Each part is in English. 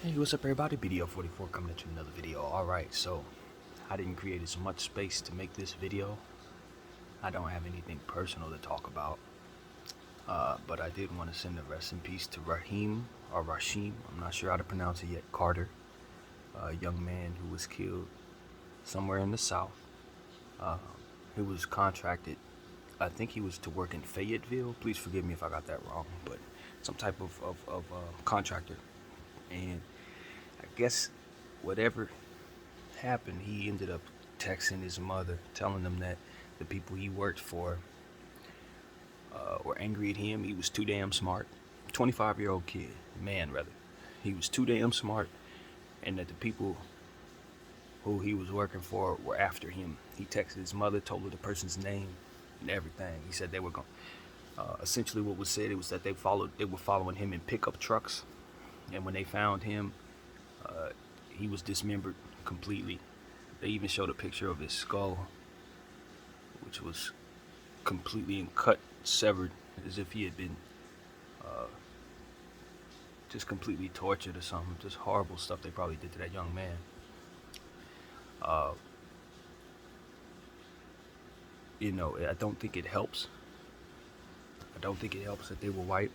Hey, what's up everybody? BDF 44 coming at you another video. Alright, so I didn't create as much space to make this video. I don't have anything personal to talk about. But I did want to send a rest in peace to Raheem, or Rashim, I'm not sure how to pronounce it yet, Carter. A young man who was killed somewhere in the South. He was contracted, I think he was to work in Fayetteville. Please forgive me if I got that wrong, but some type of contractor. And I guess whatever happened, he ended up texting his mother, telling them that the people he worked for were angry at him. He was too damn smart. 25-year-old kid, man rather. He was too damn smart, and that the people who he was working for were after him. He texted his mother, told her the person's name and everything. He said they were going. Essentially, what was said, it was that they were following him in pickup trucks, and when they found him, he was dismembered completely. They even showed a picture of his skull, which was completely cut, severed, as if he had been just completely tortured or something. Just horrible stuff they probably did to that young man. I don't think it helps. I don't think it helps that they were white.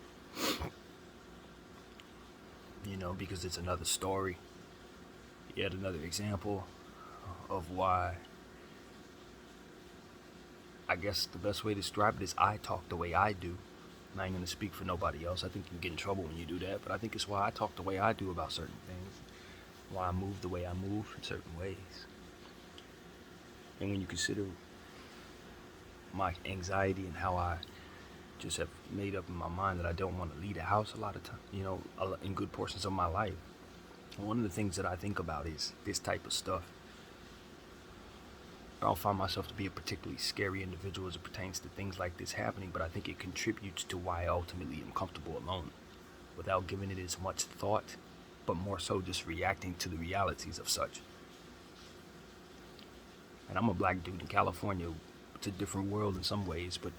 Because it's another story. Yet another example of why, I guess the best way to describe it is I talk the way I do. I'm not going to speak for nobody else. I think you can get in trouble when you do that, but I think it's why I talk the way I do about certain things. Why I move the way I move in certain ways. And when you consider my anxiety and how I just have made up in my mind that I don't want to leave the house a lot of time, in good portions of my life. One of the things that I think about is this type of stuff. I don't find myself to be a particularly scary individual as it pertains to things like this happening, but I think it contributes to why I ultimately am comfortable alone, without giving it as much thought, but more so just reacting to the realities of such. And I'm a black dude in California. It's a different world in some ways, but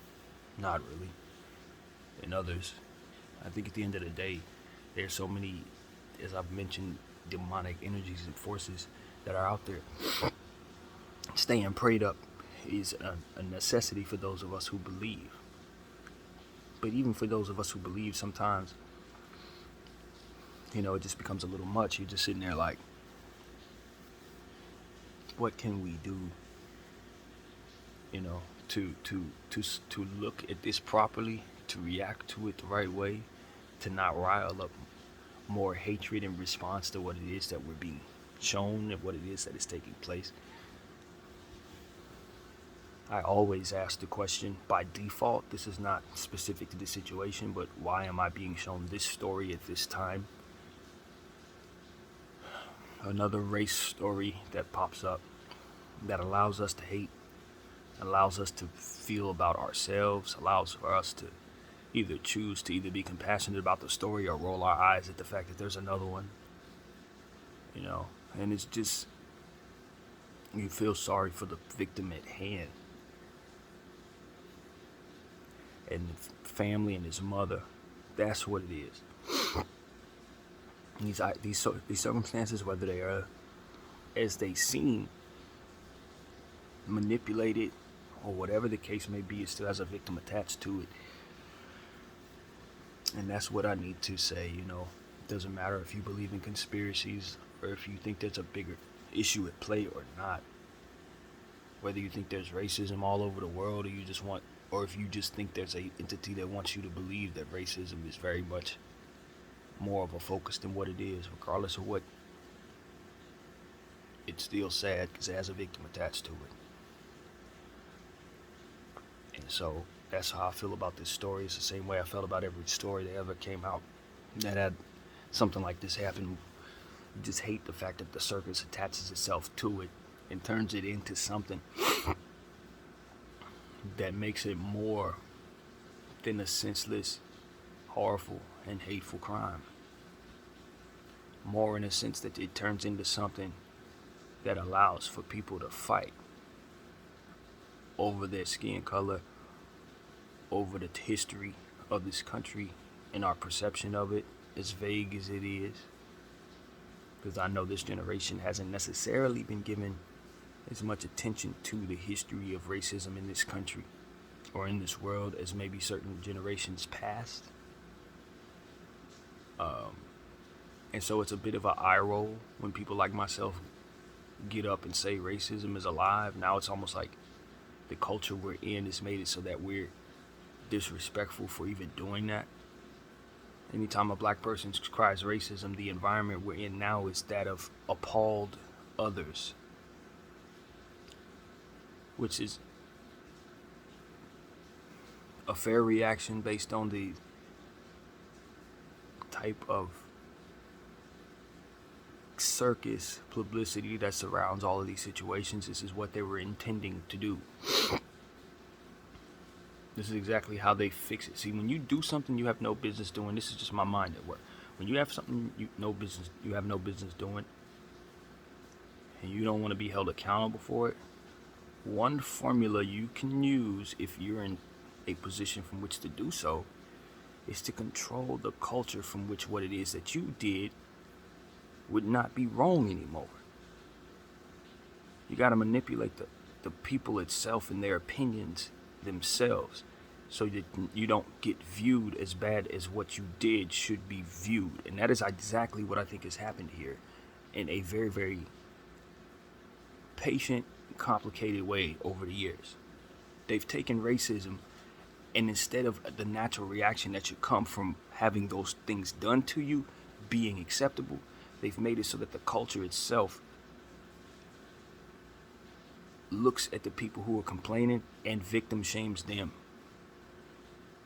not really in others. I think at the end of the day, there's so many, as I've mentioned, demonic energies and forces that are out there. Staying prayed up is a necessity for those of us who believe. But even for those of us who believe, sometimes, it just becomes a little much. You're just sitting there like, what can we do, to look at this properly, to react to it the right way, to not rile up more hatred in response to what it is that we're being shown and what it is that is taking place. I always ask the question by default. This is not specific to this situation, but why am I being shown this story at this time? Another race story that pops up that allows us to hate, allows us to feel about ourselves, allows for us to choose to be compassionate about the story or roll our eyes at the fact that there's another one. And it's just, you feel sorry for the victim at hand. And the family and his mother, that's what it is. These circumstances, whether they are as they seem, manipulated, or whatever the case may be, it still has a victim attached to it. And that's what I need to say. It doesn't matter if you believe in conspiracies or if you think there's a bigger issue at play or not. Whether you think there's racism all over the world, or if you just think there's an entity that wants you to believe that racism is very much more of a focus than what it is, regardless of what, it's still sad because it has a victim attached to it. And so that's how I feel about this story. It's the same way I felt about every story that ever came out that had something like this happen. You just hate the fact that the circus attaches itself to it and turns it into something that makes it more than a senseless, horrible, and hateful crime. More in a sense that it turns into something that allows for people to fight over their skin color, over the history of this country and our perception of it, as vague as it is. because I know this generation hasn't necessarily been given as much attention to the history of racism in this country or in this world as maybe certain generations past. And so it's a bit of an eye roll when people like myself get up and say racism is alive. Now it's almost like the culture we're in has made it so that we're disrespectful for even doing that. Anytime a black person cries racism, the environment we're in now is that of appalled others, which is a fair reaction based on the type of circus publicity that surrounds all of these situations. This is what they were intending to do. This is exactly how they fix it. See, when you do something you have no business doing, this is just my mind at work. When you have something you have no business doing, and you don't want to be held accountable for it, one formula you can use if you're in a position from which to do so is to control the culture from which what it is that you did would not be wrong anymore. You got to manipulate the people itself and their opinions themselves so that you don't get viewed as bad as what you did should be viewed. And that is exactly what I think has happened here in a very, very patient, complicated way over the years. They've taken racism, and instead of the natural reaction that should come from having those things done to you being acceptable, they've made it so that the culture itself looks at the people who are complaining and victim shames them.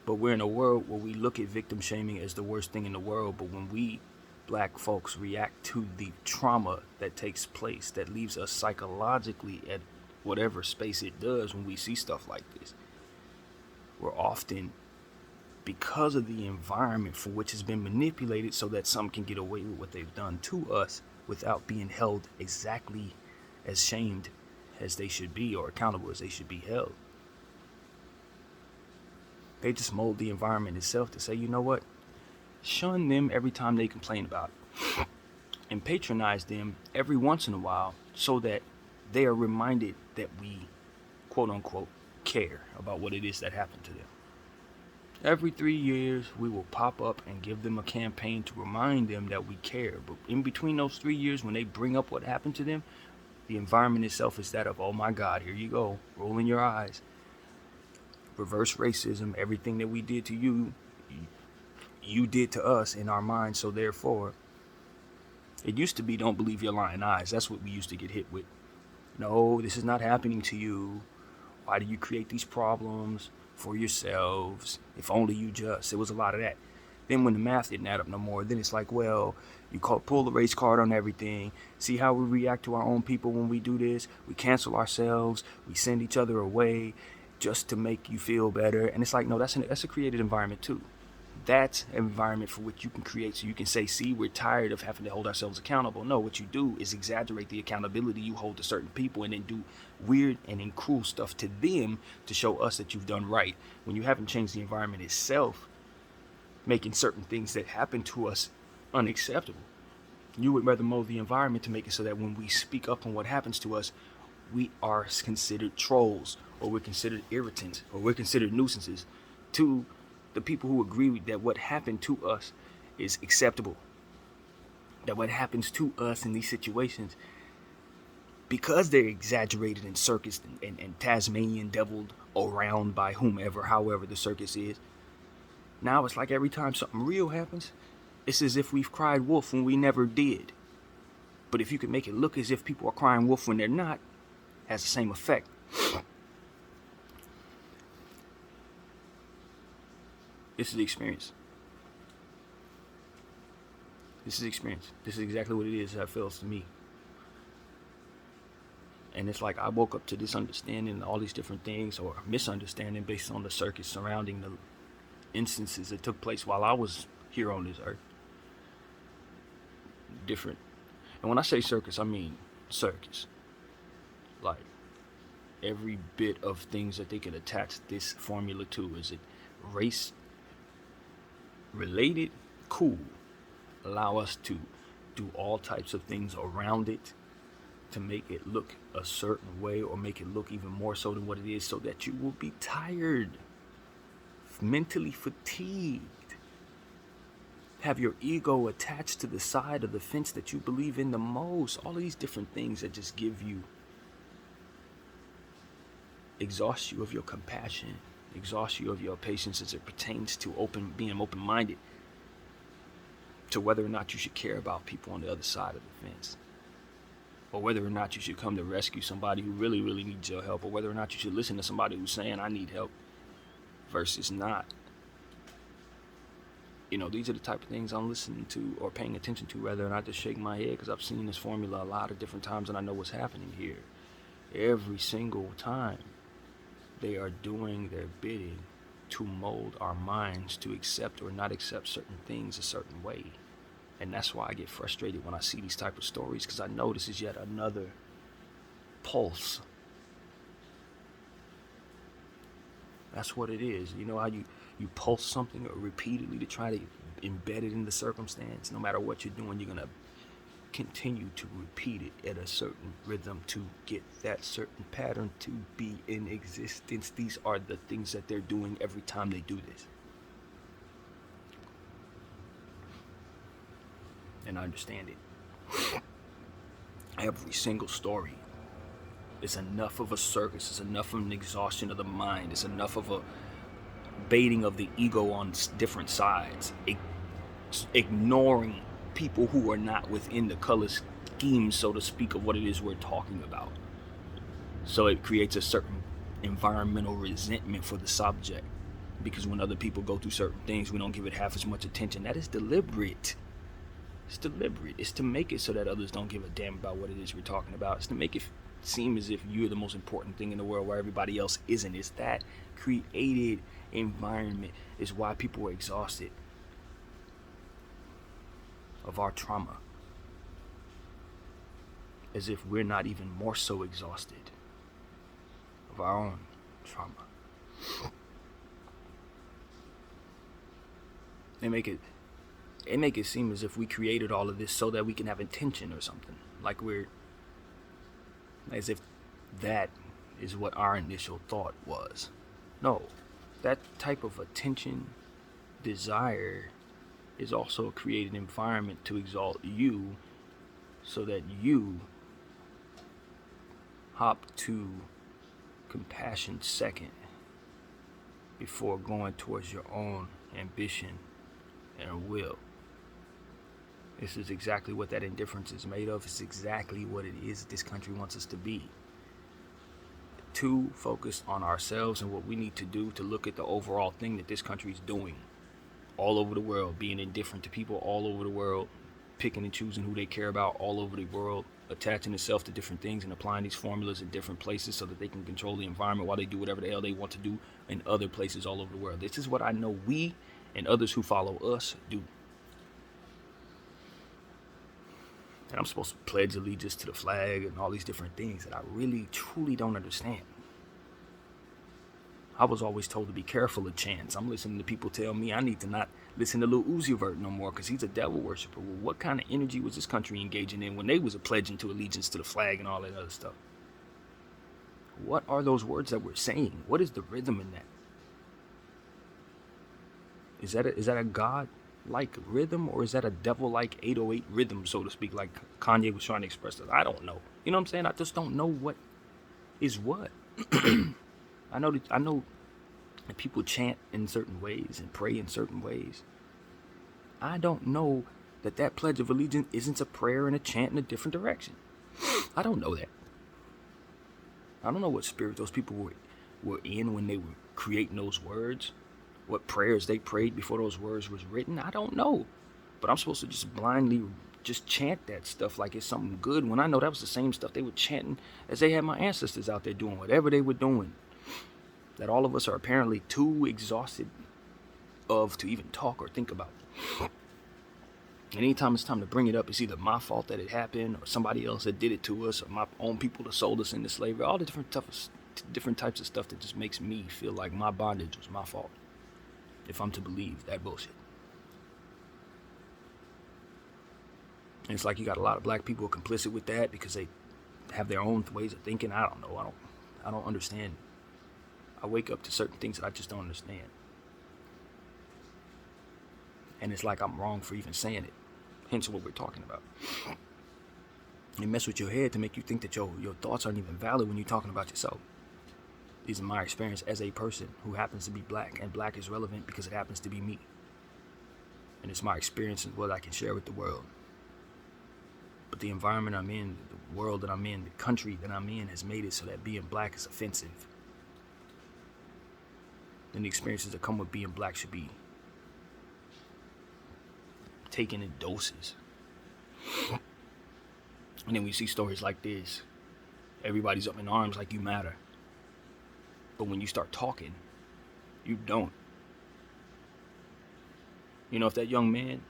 But we're in a world where we look at victim shaming as the worst thing in the world, but when we black folks react to the trauma that takes place, that leaves us psychologically at whatever space it does when we see stuff like this, we're often, because of the environment for which has been manipulated so that some can get away with what they've done to us without being held exactly as shamed as they should be or accountable as they should be held. They just mold the environment itself to say, you know what, shun them every time they complain about it and patronize them every once in a while so that they are reminded that we, quote unquote, care about what it is that happened to them. Every 3 years, we will pop up and give them a campaign to remind them that we care. But in between those 3 years, when they bring up what happened to them, the environment itself is that of, oh my God, here you go, rolling your eyes. Reverse racism, everything that we did to you, you did to us in our minds, so therefore, it used to be don't believe your lying eyes. That's what we used to get hit with. No, this is not happening to you. Why do you create these problems for yourselves? If only you just. It was a lot of that. Then when the math didn't add up no more, then it's like, well, you pull the race card on everything. See how we react to our own people when we do this? We cancel ourselves. We send each other away just to make you feel better. And it's like, no, that's a created environment too. That's an environment for which you can create so you can say, see, we're tired of having to hold ourselves accountable. No, what you do is exaggerate the accountability you hold to certain people and then do weird and cruel stuff to them to show us that you've done right when you haven't changed the environment itself, making certain things that happen to us unacceptable. You would rather mold the environment to make it so that when we speak up on what happens to us, we are considered trolls, or we're considered irritants, or we're considered nuisances to the people who agree that what happened to us is acceptable. That what happens to us in these situations, because they're exaggerated and circused and Tasmanian deviled around by whomever, however the circus is, now it's like every time something real happens, it's as if we've cried wolf when we never did. But if you can make it look as if people are crying wolf when they're not, it has the same effect. This is the experience. This is experience. This is exactly what it is that feels to me. And it's like I woke up to this understanding all these different things, or misunderstanding based on the circus surrounding the instances that took place while I was here on this earth. Different. And when I say circus, I mean circus. Like every bit of things that they could attach this formula to. Is it race related? Cool. Allow us to do all types of things around it to make it look a certain way, or make it look even more so than what it is, so that you will be tired, mentally fatigued, have your ego attached to the side of the fence that you believe in the most. All of these different things that just exhaust you of your compassion, exhaust you of your patience as it pertains to being open-minded to whether or not you should care about people on the other side of the fence, or whether or not you should come to rescue somebody who really, really needs your help, or whether or not you should listen to somebody who's saying, I need help, versus not. These are the type of things I'm listening to or paying attention to, rather than I just shake my head, because I've seen this formula a lot of different times and I know what's happening here. Every single time they are doing their bidding to mold our minds to accept or not accept certain things a certain way. And that's why I get frustrated when I see these type of stories, because I know this is yet another pulse. That's what it is. You know how you pulse something or repeatedly to try to embed it in the circumstance. No matter what you're doing, you're going to continue to repeat it at a certain rhythm to get that certain pattern to be in existence. These are the things that they're doing every time they do this. And I understand it. Every single story is enough of a circus. It's enough of an exhaustion of the mind. It's enough of a baiting of the ego on different sides, ignoring people who are not within the color scheme, so to speak, of what it is we're talking about. So it creates a certain environmental resentment for the subject, because when other people go through certain things, we don't give it half as much attention. That is deliberate. It's deliberate. It's to make it so that others don't give a damn about what it is we're talking about. It's to make it seem as if you're the most important thing in the world where everybody else isn't. It's that created environment is why people are exhausted of our trauma, as if we're not even more so exhausted of our own trauma. They make it seem as if we created all of this so that we can have attention or something, as if that is what our initial thought was. No, that type of attention desire is also a created environment to exalt you, so that you hop to compassion second before going towards your own ambition and will. This is exactly what that indifference is made of. It's exactly what it is that this country wants us to be. Too focused on ourselves and what we need to do to look at the overall thing that this country is doing all over the world, being indifferent to people all over the world, picking and choosing who they care about all over the world, attaching itself to different things and applying these formulas in different places so that they can control the environment while they do whatever the hell they want to do in other places all over the world. This is what I know we and others who follow us do. And I'm supposed to pledge allegiance to the flag and all these different things that I really, truly don't understand. I was always told to be careful of chants. I'm listening to people tell me I need to not listen to Lil Uzi Vert no more because he's a devil worshiper. Well, what kind of energy was this country engaging in when they was pledging to allegiance to the flag and all that other stuff? What are those words that we're saying? What is the rhythm in that? Is that a God-like rhythm, or is that a devil-like 808 rhythm, so to speak, like Kanye was trying to express that? I don't know. You know what I'm saying? I just don't know what is what. I know that people chant in certain ways and pray in certain ways. I don't know that Pledge of Allegiance isn't a prayer and a chant in a different direction. I don't know that. I don't know what spirit those people were in when they were creating those words. What prayers they prayed before those words was written. I don't know. But I'm supposed to just blindly just chant that stuff like it's something good, when I know that was the same stuff they were chanting as they had my ancestors out there doing whatever they were doing. That all of us are apparently too exhausted of to even talk or think about. And anytime it's time to bring it up, it's either my fault that it happened, or somebody else that did it to us, or my own people that sold us into slavery. All the different types of stuff that just makes me feel like my bondage was my fault, if I'm to believe that bullshit. And it's like you got a lot of black people complicit with that because they have their own ways of thinking. I don't know. I don't understand. I wake up to certain things that I just don't understand. And it's like I'm wrong for even saying it. Hence what we're talking about. It mess with your head to make you think that your thoughts aren't even valid when you're talking about yourself. These are my experience as a person who happens to be black, and black is relevant because it happens to be me. And it's my experience and what I can share with the world. But the environment I'm in, the world that I'm in, the country that I'm in has made it so that being black is offensive. And the experiences that come with being black should be taken in doses. And then we see stories like this. Everybody's up in arms like you matter. But when you start talking, you don't. You know, if that young man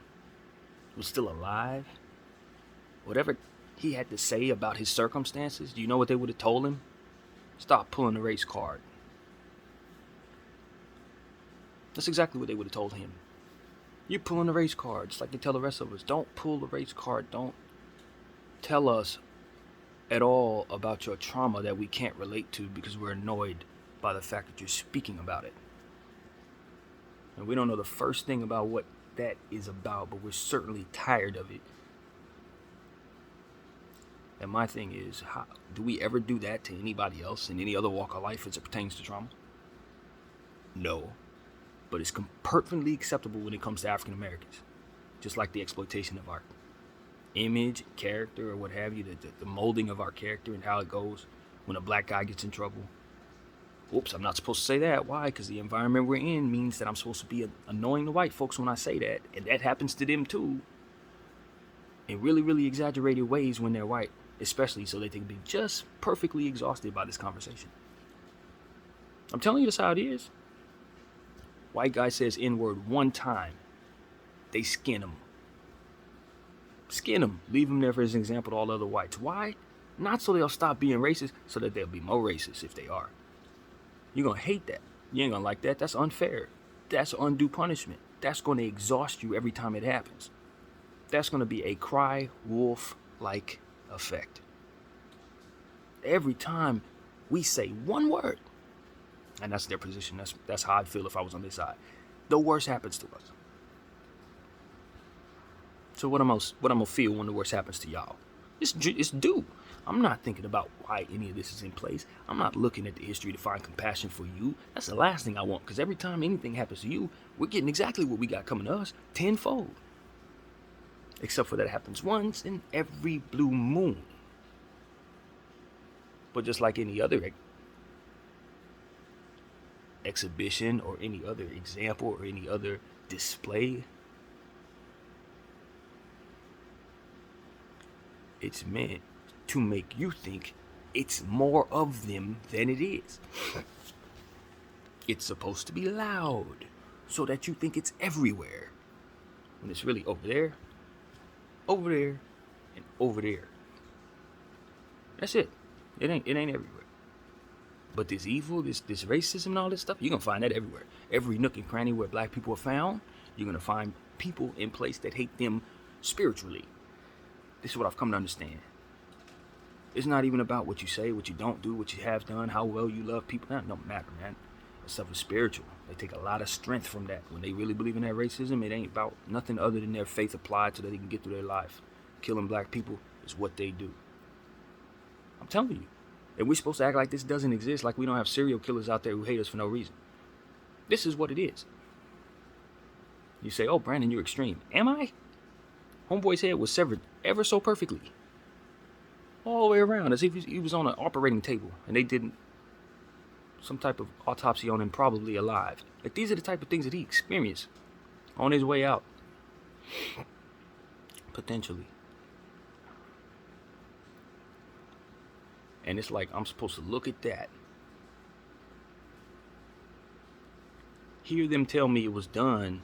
was still alive, whatever he had to say about his circumstances, do you know what they would have told him? Stop pulling the race card. That's exactly what they would have told him. You're pulling the race card, just like they tell the rest of us. Don't pull the race card. Don't tell us at all about your trauma that we can't relate to because we're annoyed by the fact that you're speaking about it. And we don't know the first thing about what that is about, but we're certainly tired of it. And my thing is, how do we ever do that to anybody else in any other walk of life as it pertains to trauma? No. But it's perfectly acceptable when it comes to African Americans. Just like the exploitation of our image, character, or what have you, the molding of our character and how it goes when a black guy gets in trouble. Oops, I'm not supposed to say that. Why? Because the environment we're in means that I'm supposed to be annoying the white folks when I say that. And that happens to them too. In really, really exaggerated ways when they're white. Especially so they can be just perfectly exhausted by this conversation. I'm telling you this how it is. White guy says N-word one time. They skin him. Skin him. Leave him there for his example to all other whites. Why? Not so they'll stop being racist, so that they'll be more racist if they are. You're going to hate that. You ain't going to like that. That's unfair. That's undue punishment. That's going to exhaust you every time it happens. That's going to be a cry wolf-like effect. Every time we say one word, and that's their position. That's how I'd feel if I was on this side. The worst happens to us. So what am I gonna feel when the worst happens to y'all? It's due. I'm not thinking about why any of this is in place. I'm not looking at the history to find compassion for you. That's the last thing I want, because every time anything happens to you, we're getting exactly what we got coming to us tenfold. Except for that happens once in every blue moon. But just like any other exhibition or any other example or any other display, it's meant to make you think it's more of them than it is. It's supposed to be loud so that you think it's everywhere when it's really over there, and over there. That's it. It ain't everywhere. But this evil, this racism and all this stuff, you're going to find that everywhere. Every nook and cranny where black people are found, you're going to find people in place that hate them spiritually. This is what I've come to understand. It's not even about what you say, what you don't do, what you have done, how well you love people. That don't matter, man. That stuff is spiritual. They take a lot of strength from that. When they really believe in that racism, it ain't about nothing other than their faith applied so that they can get through their life. Killing black people is what they do. I'm telling you. And we're supposed to act like this doesn't exist, like we don't have serial killers out there who hate us for no reason. This is what it is. You say, oh, Brandon, you're extreme. Am I? Homeboy's head was severed ever so perfectly. All the way around, as if he was on an operating table and they did some type of autopsy on him, probably alive. Like, these are the type of things that he experienced on his way out. Potentially. And it's like I'm supposed to look at that, hear them tell me it was done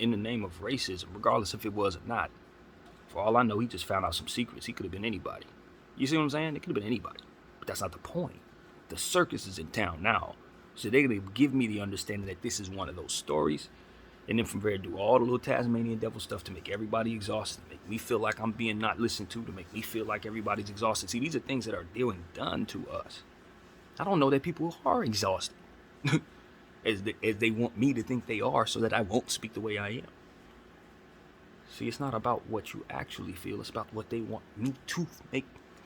in the name of racism, regardless if it was or not. For all I know, he just found out some secrets. He could have been anybody. You see what I'm saying? It could have been anybody. But that's not the point. The circus is in town now. So they're going to give me the understanding that this is one of those stories And then from there, do all the little Tasmanian devil stuff to make everybody exhausted, to make me feel like I'm being not listened to make me feel like everybody's exhausted. See, these are things that are being done to us. I don't know that people are exhausted as they want me to think they are, so that I won't speak the way I am. See, it's not about what you actually feel. It's about what they want me to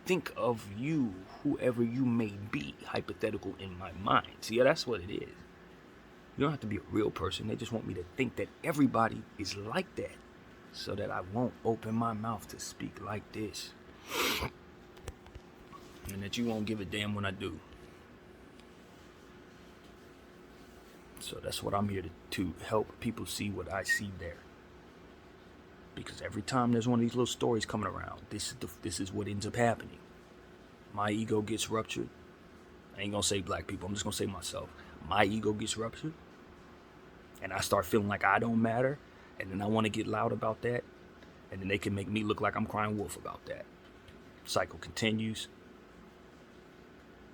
think of you, whoever you may be, hypothetical in my mind. See, that's what it is. You don't have to be a real person. They just want me to think that everybody is like that, so that I won't open my mouth to speak like this. And that you won't give a damn when I do. So that's what I'm here to help people see what I see there. Because every time there's one of these little stories coming around, this is what ends up happening. My ego gets ruptured. I ain't gonna say black people, I'm just gonna say myself. My ego gets ruptured. And I start feeling like I don't matter. And then I want to get loud about that. And then they can make me look like I'm crying wolf about that. Cycle continues.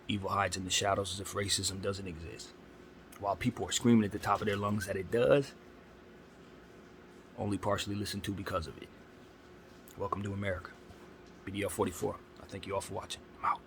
Evil hides in the shadows as if racism doesn't exist. While people are screaming at the top of their lungs that it does, only partially listened to because of it. Welcome to America. BDF 44. I thank you all for watching. I'm out.